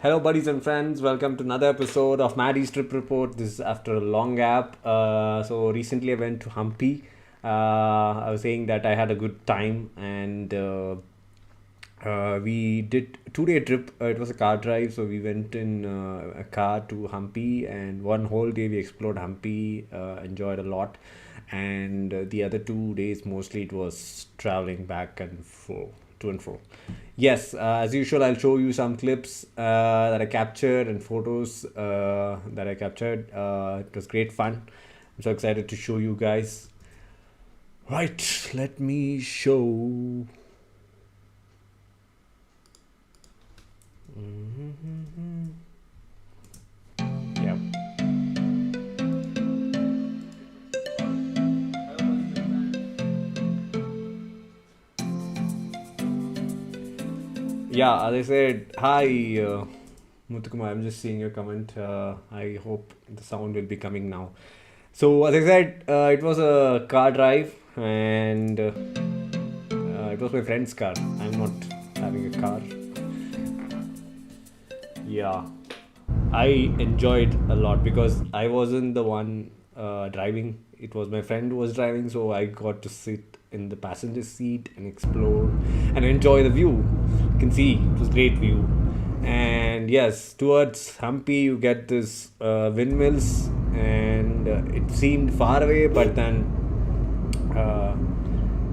Hello, buddies and friends. Welcome to another episode of MaddiE's Trip Report. This is after a long gap. So recently I went to Hampi. I was saying that I had a good time, and we did 2 day trip. It was a car drive, so we went in a car to Hampi, and one whole day we explored Hampi. Enjoyed a lot, and the other 2 days mostly it was traveling back and forth, to and fro. Yes, as usual, I'll show you some clips that I captured and photos that I captured. It was great fun. I'm so excited to show you guys. Right, let me show. Yeah. Yeah, as I said, hi, Muthukumar. I'm just seeing your comment. I hope the sound will be coming now. So, as I said, it was a car drive, and it was my friend's car. I'm not having a car. Yeah, I enjoyed a lot because I wasn't the one driving. It was my friend who was driving, so I got to sit in the passenger seat and explore and enjoy the view. You can see it was great view. And yes, towards Hampi you get this windmills, and it seemed far away, but then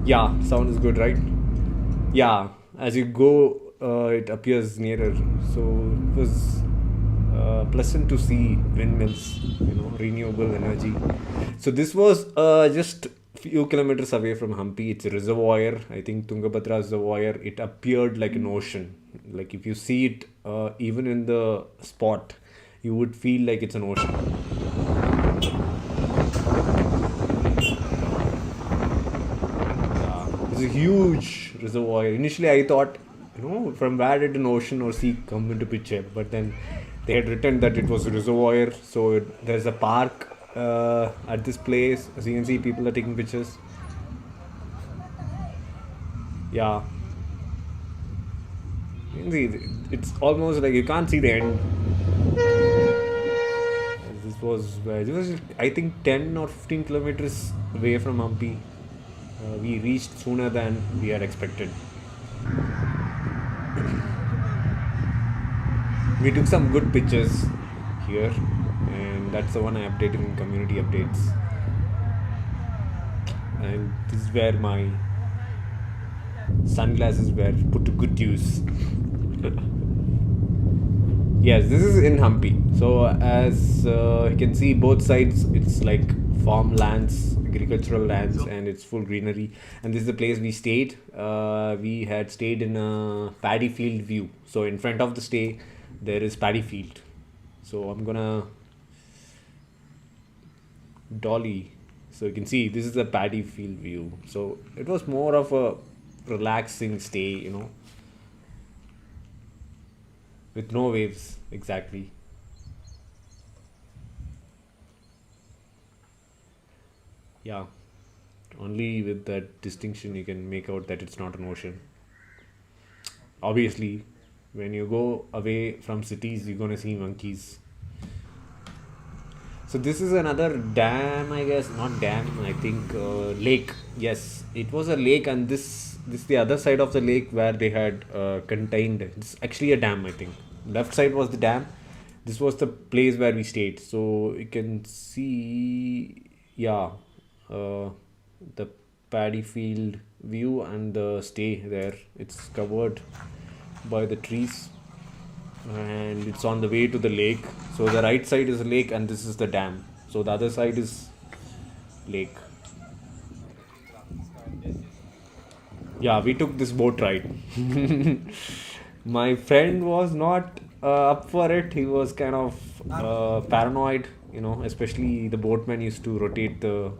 yeah, sound is good, right? Yeah, as you go, it appears nearer. So it was pleasant to see windmills, renewable energy. So this was just few kilometers away from Hampi. It's a reservoir. I think Tungabhadra reservoir. It appeared like an ocean. Like if you see it, even in the spot, you would feel like it's an ocean. It's a huge reservoir. Initially, I thought, from where did an ocean or sea come into picture? But then they had written that it was a reservoir. So there's a park at this place. As you can see, people are taking pictures. Yeah, you can see it's almost like you can't see the end. This was I think 10 or 15 kilometers away from Hampi. We reached sooner than we had expected. We took some good pictures here, and that's the one I updated in community updates. And this is where my sunglasses were put to good use. Yes, this is in Hampi. So as you can see, both sides it's like farmlands, agricultural lands, and it's full greenery. And this is the place we stayed. We had stayed in a paddy field view. So in front of the stay, there is paddy field. So I'm gonna dolly. So you can see this is the paddy field view. So it was more of a relaxing stay, with no waves exactly. Yeah, only with that distinction you can make out that it's not an ocean. Obviously, when you go away from cities, you're gonna see monkeys. So this is another dam, I guess. Not dam, I think lake. Yes, it was a lake, and this the other side of the lake where they had contained. It's actually a dam, I think. Left side was the dam. This was the place where we stayed. So you can see, yeah, uh, the paddy field view and the stay there. It's covered by the trees, and it's on the way to the lake. So the right side is a lake, and this is the dam. So the other side is lake. Yeah, we took this boat ride. My friend was not up for it. He was kind of paranoid, especially the boatman used to rotate the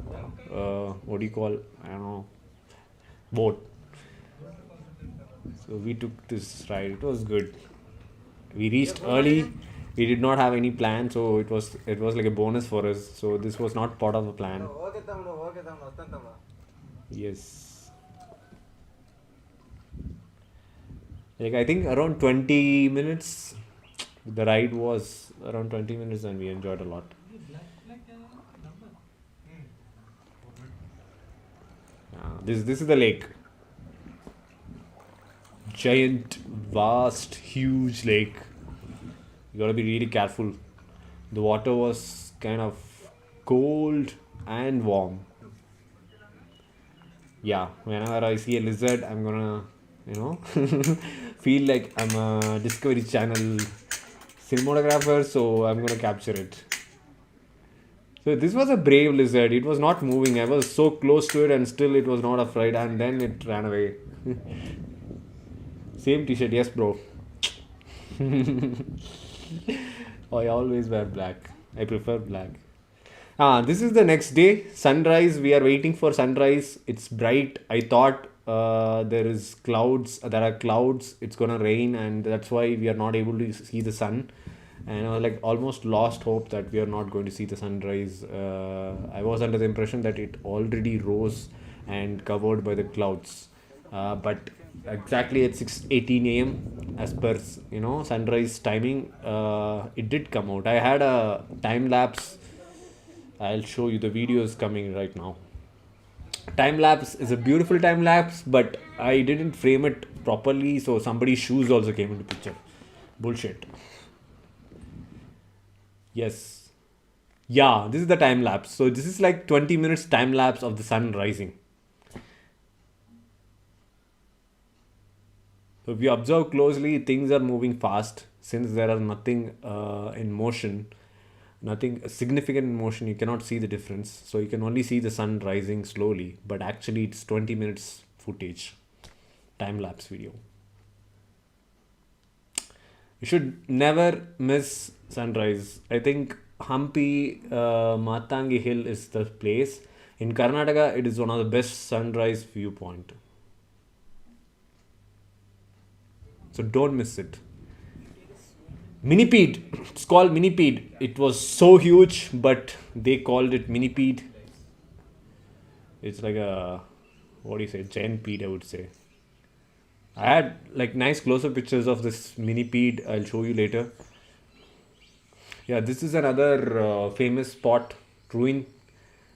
what do you call, I don't know, boat. So we took this ride. It was good. We reached early. We did not have any plan, so it was like a bonus for us. So this was not part of the plan. Yes. Like I think around 20 minutes The ride was around 20 minutes and we enjoyed a lot. This is the lake. Giant, vast, huge lake. You gotta be really careful. The water was kind of cold and warm. Yeah, whenever I see a lizard, I'm gonna, you know, feel like I'm a Discovery Channel cinematographer, so I'm gonna capture it. So this was a brave lizard. It was not moving. I was so close to it, and still it was not afraid, and then it ran away. Same T-shirt, yes, bro. I always wear black. I prefer black. This is the next day. Sunrise. We are waiting for sunrise. It's bright. I thought there is clouds. There are clouds. It's gonna rain, and that's why we are not able to see the sun. And I was like almost lost hope that we are not going to see the sunrise. I was under the impression that it already rose and covered by the clouds. But exactly at 6:18 a.m. as per sunrise timing, it did come out. I had a time lapse. I'll show you the videos coming right now. Time lapse is a beautiful time lapse, but I didn't frame it properly, so somebody's shoes also came into picture. Bullshit. Yes. Yeah, this is the time lapse. So this is like 20 minutes time lapse of the sun rising. So if you observe closely, things are moving fast since there are nothing in motion, nothing significant in motion. You cannot see the difference. So you can only see the sun rising slowly, but actually it's 20 minutes footage, time lapse video. You should never miss sunrise. I think Hampi Matangi Hill is the place. In Karnataka, it is one of the best sunrise viewpoint. So don't miss it. Minipede. It's called Minipede. It was so huge, but they called it Minipede. It's like a, what do you say, giant pede, I would say. I had like nice close-up pictures of this Minipede. I'll show you later. Yeah, this is another famous spot, ruin,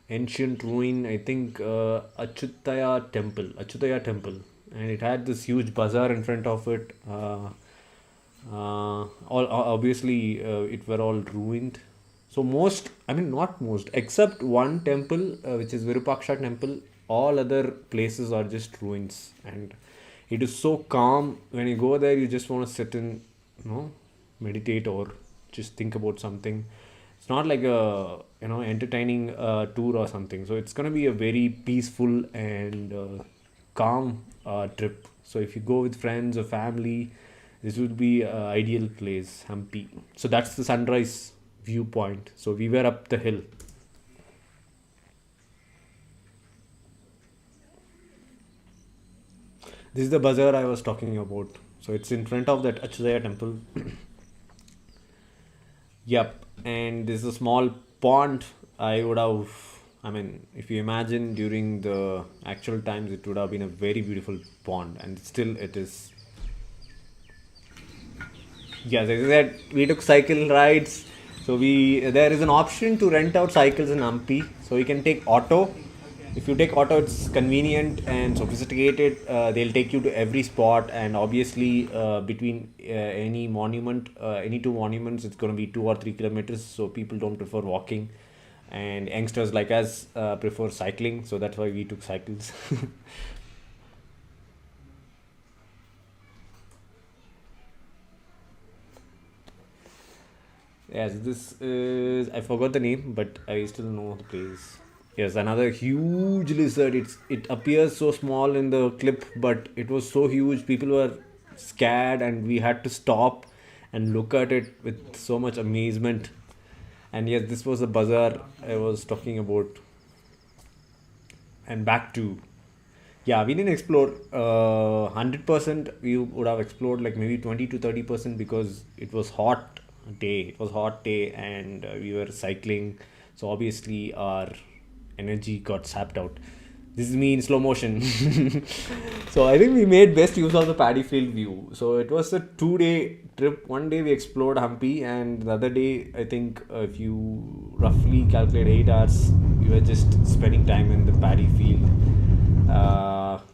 ancient ruin. I think Achyutaya Temple, and it had this huge bazaar in front of it. All obviously it were all ruined. So most, I mean not most, except one temple, which is Virupaksha temple. All other places are just ruins, and it is so calm. When you go there, you just want to sit and meditate or just think about something. It's not like a entertaining tour or something. So it's gonna be a very peaceful and calm trip. So if you go with friends or family, this would be an ideal place, Hampi. So that's the sunrise viewpoint. So we were up the hill. This is the bazaar I was talking about. So it's in front of that Achyutaya temple. Yep. And this is a small pond. I mean, if you imagine during the actual times, it would have been a very beautiful pond, and still it is. Yes, as I said, we took cycle rides. So there is an option to rent out cycles in Hampi. So you can take auto. If you take auto, it's convenient and sophisticated. They'll take you to every spot, and obviously between any monument, any two monuments, it's going to be 2 or 3 kilometers. So people don't prefer walking, and youngsters like us prefer cycling. So that's why we took cycles. Yes, this is, I forgot the name, but I still know the place. Yes, another huge lizard. It appears so small in the clip, but it was so huge. People were scared, and we had to stop and look at it with so much amazement. And yes, this was the bazaar I was talking about. And back to, yeah, we didn't explore 100%. We would have explored like maybe 20 to 30% because it was hot day. It was hot day, and we were cycling. So obviously our energy got sapped out. This is me in slow motion. So I think we made best use of the paddy field view. So it was a 2 day trip. One day we explored Hampi, and the other day I think if you roughly calculate 8 hours, we were just spending time in the paddy field,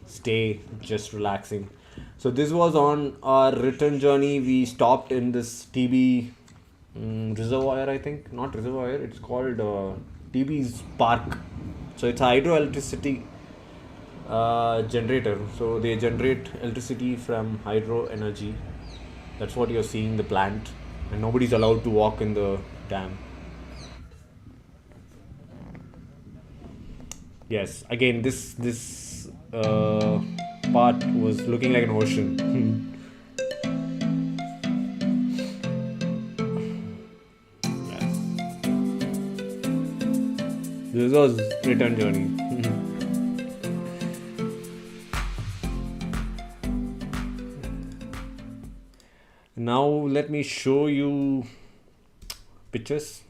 stay, just relaxing. So this was on our return journey. We stopped in this TB reservoir, I think. Not reservoir, it's called TB's park. So it's a hydroelectricity generator. So they generate electricity from hydro energy. That's what you're seeing, the plant. And nobody's allowed to walk in the dam. Yes, again, this part was looking like an ocean. Yes. This was return journey. Now let me show you pictures.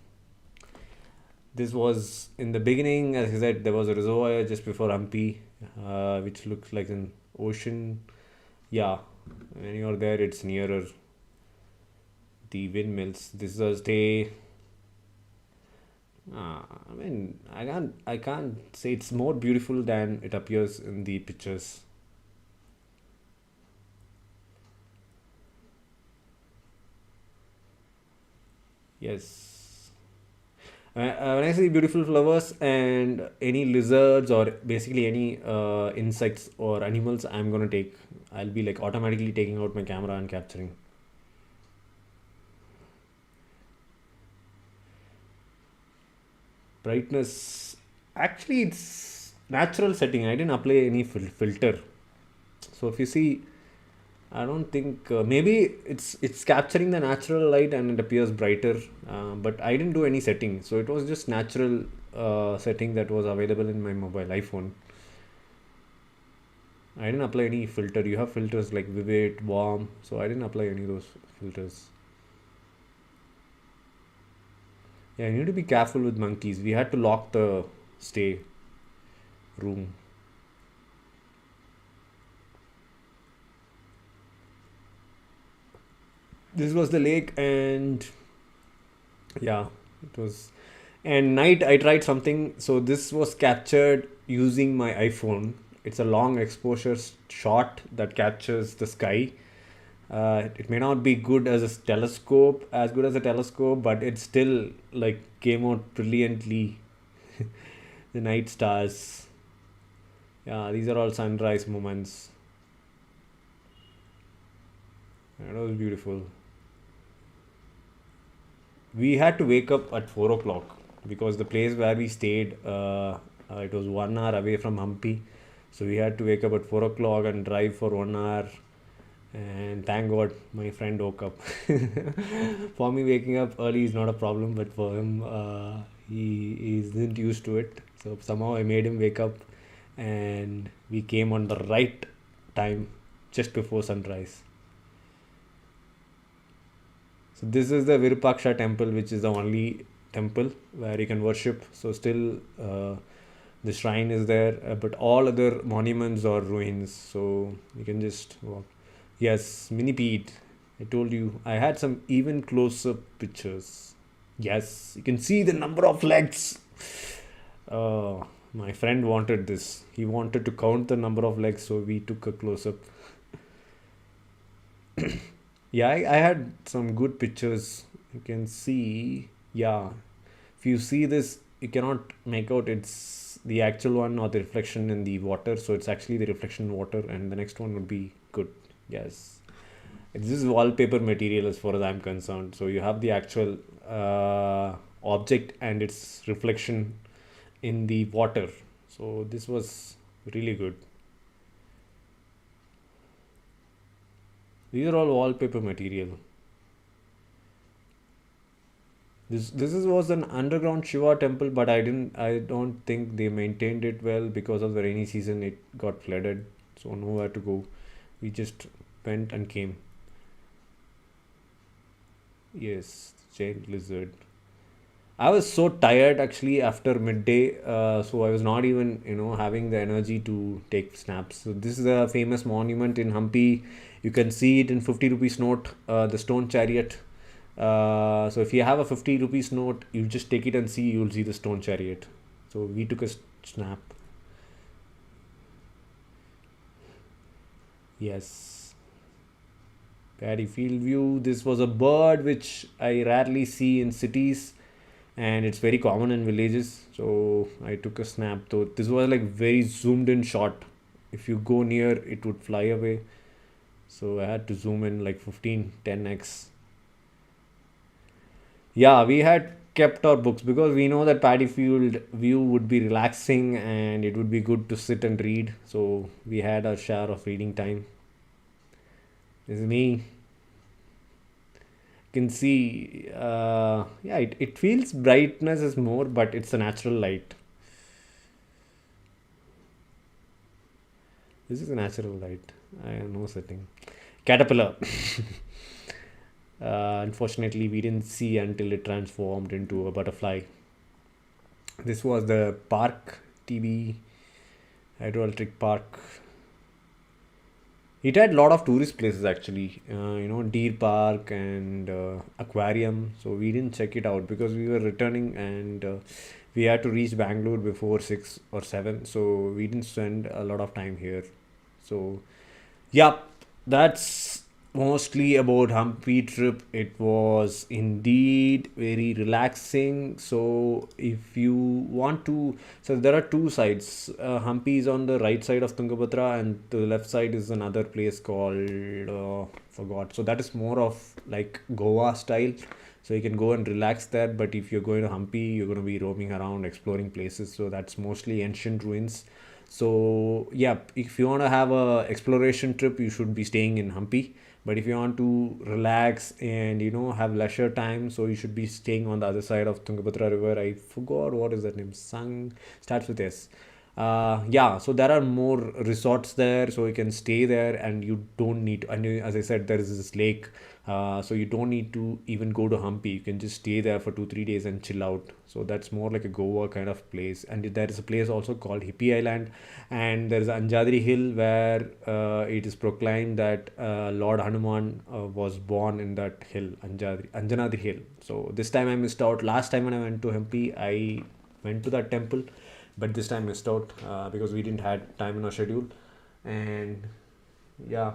This was in the beginning, as I said, there was a reservoir just before Hampi, which looks like an ocean. Yeah, when you're there, it's nearer the windmills. This was day. I mean, I can't say it's more beautiful than it appears in the pictures. Yes. When I say beautiful flowers and any lizards or basically any insects or animals, I'll be like automatically taking out my camera and capturing. Brightness, actually, it's natural setting. I didn't apply any filter. So if you see, I don't think maybe it's capturing the natural light and it appears brighter. But I didn't do any setting, so it was just natural setting that was available in my mobile iPhone. I didn't apply any filter. You have filters like vivid, warm, so I didn't apply any of those filters. Yeah, you need to be careful with monkeys. We had to lock the stay room. This was the lake, and yeah, it was. And night, I tried something. So this was captured using my iPhone. It's a long exposure shot that captures the sky. It may not be good as a telescope, as good as a telescope, but it still like came out brilliantly. The night stars. Yeah, these are all sunrise moments. That was beautiful. We had to wake up at 4 o'clock because the place where we stayed, it was 1 hour away from Hampi. So we had to wake up at 4 o'clock and drive for 1 hour. And thank God my friend woke up. For me, waking up early is not a problem, but for him, he isn't used to it. So somehow I made him wake up, and we came on the right time just before sunrise. So this is the Virupaksha temple, which is the only temple where you can worship. So still, the shrine is there, but all other monuments are ruins. So you can just walk. Yes, mini Pete. I told you I had some even close-up pictures. Yes, you can see the number of legs. My friend wanted this. He wanted to count the number of legs, so we took a close-up. Yeah, I had some good pictures. You can see, yeah. If you see this, you cannot make out it's the actual one or the reflection in the water. So it's actually the reflection in water, and the next one would be good. Yes. This is wallpaper material as far as I'm concerned. So you have the actual object and its reflection in the water. So this was really good. These are all wallpaper material. This was an underground Shiva temple, but I don't think they maintained it well because of the rainy season. It got flooded, so nowhere to go. We just went and came. Yes, giant lizard. I was so tired actually after midday, so I was not even having the energy to take snaps. So this is a famous monument in Hampi. You can see it in 50 rupees note, the stone chariot. So if you have a 50 rupees note, you just take it and see. You'll see the stone chariot. So we took a snap. Yes. Paddy field view. This was a bird which I rarely see in cities, and it's very common in villages. So I took a snap. So this was like very zoomed in shot. If you go near, it would fly away. So I had to zoom in like 15, 10x. Yeah, we had kept our books because we know that paddy field view would be relaxing and it would be good to sit and read. So we had our share of reading time. This is me. Can see, yeah, it feels brightness is more, but it's a natural light. This is a natural light. I have no setting. Caterpillar. Unfortunately, we didn't see until it transformed into a butterfly. This was the park TV, hydroelectric park. It had a lot of tourist places actually, Deer Park and Aquarium. So we didn't check it out because we were returning and we had to reach Bangalore before 6 or 7. So we didn't spend a lot of time here. So yeah, that's mostly about Hampi trip. It was indeed very relaxing. So if you want to, so there are two sides. Hampi is on the right side of Tungabhadra, and to the left side is another place called forgot. So that is more of like Goa style. So you can go and relax there. But if you're going to Hampi, you're going to be roaming around, exploring places. So that's mostly ancient ruins. So yeah, if you want to have a exploration trip, you should be staying in Hampi. But if you want to relax and have leisure time, so you should be staying on the other side of Tungabhadra River. I forgot what is that name. Sang starts with S. Yeah, so there are more resorts there, so you can stay there, and you don't need. And as I said, there is this lake, so you don't need to even go to Hampi. You can just stay there for 2 3 days and chill out. So that's more like a Goa kind of place. And there is a place also called Hippie Island, and there is Anjadri Hill where it is proclaimed that Lord Hanuman was born in that hill, Anjanadri Hill. So this time I missed out. Last time when I went to Hampi, I went to that temple, but this time missed out because we didn't had time in our schedule. And yeah,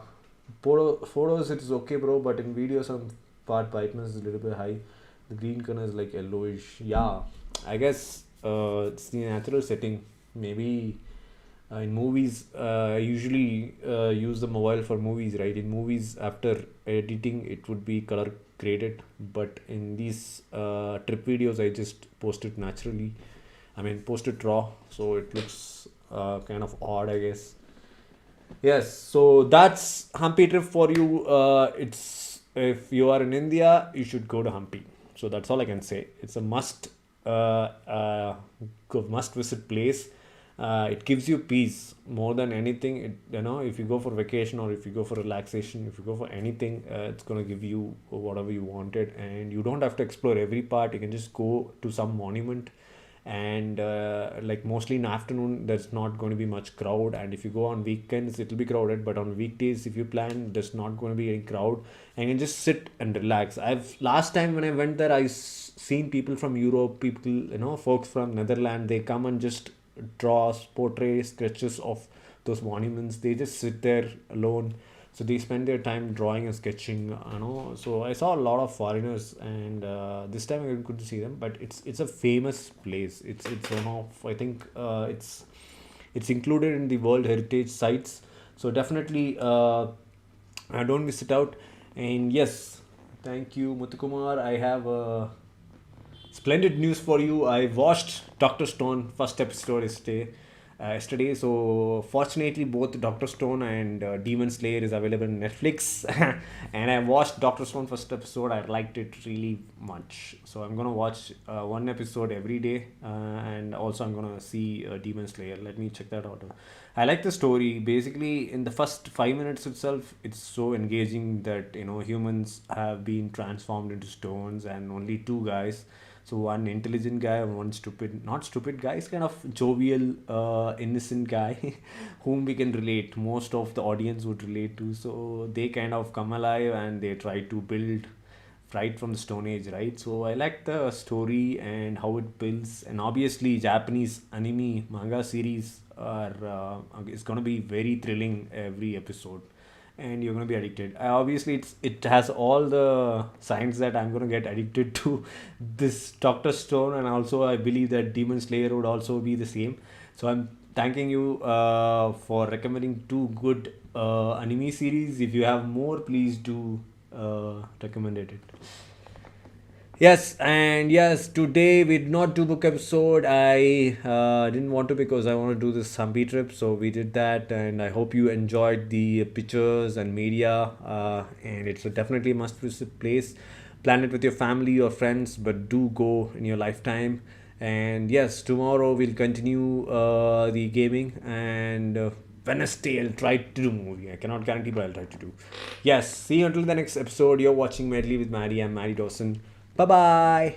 photos it's okay, bro, but in video some part brightness is a little bit high. The green color is like yellowish. Yeah, I guess it's the natural setting. Maybe in movies, I usually use the mobile for movies, right? In movies, after editing, it would be color graded, but in these trip videos, I just post it naturally. I mean, post it raw, so it looks kind of odd, I guess. Yes, so that's Hampi trip for you. It's if you are in India, you should go to Hampi. So that's all I can say. It's a must visit place. It gives you peace more than anything. If you go for vacation or if you go for relaxation, if you go for anything, it's gonna give you whatever you wanted, and you don't have to explore every part. You can just go to some monument, and like mostly in afternoon there's not going to be much crowd, and if you go on weekends it'll be crowded, but on weekdays if you plan there's not going to be any crowd, and you can just sit and relax. I've last time when I went there, seen people from Europe, people, folks from Netherlands, they come and just draw portray sketches of those monuments. They just sit there alone, so they spend their time drawing and sketching, so I saw a lot of foreigners, and this time I could see them, but it's a famous place. It's one of, I think, it's included in the World Heritage Sites, so definitely don't miss it out. And yes, thank you, Muthukumar. I have splendid news for you. I watched Dr. Stone first episode yesterday. So fortunately, both Dr. Stone and Demon Slayer is available on Netflix, and I watched Dr. Stone first episode. I liked it really much. So I'm gonna watch one episode every day, and also I'm gonna see Demon Slayer. Let me check that out. I like the story. Basically, in the first 5 minutes itself, it's so engaging that humans have been transformed into stones, and only two guys. So one intelligent guy and one stupid, not stupid guy, is kind of jovial, innocent guy whom we can relate. Most of the audience would relate to. So they kind of come alive and they try to build right from the Stone Age, right? So I like the story and how it builds, and obviously Japanese anime manga series are it's gonna be very thrilling every episode, and you're gonna be addicted. Obviously, it has all the signs that I'm gonna get addicted to this Doctor Stone, and also I believe that Demon Slayer would also be the same. So I'm thanking you for recommending two good anime series. If you have more, please do recommend it. Yes, and yes, today we did not do book episode. I didn't want to because I want to do this Hampi trip, so we did that, and I hope you enjoyed the pictures and media. And it's a definitely must visit place. Plan it with your family or friends, but do go in your lifetime. And yes, tomorrow we'll continue the gaming, and Wednesday I'll try to do movie. I cannot guarantee, but I'll try to do. Yes, see you until the next episode. You're watching Medley with Maddie. I'm Maddie Dawson. Bye bye.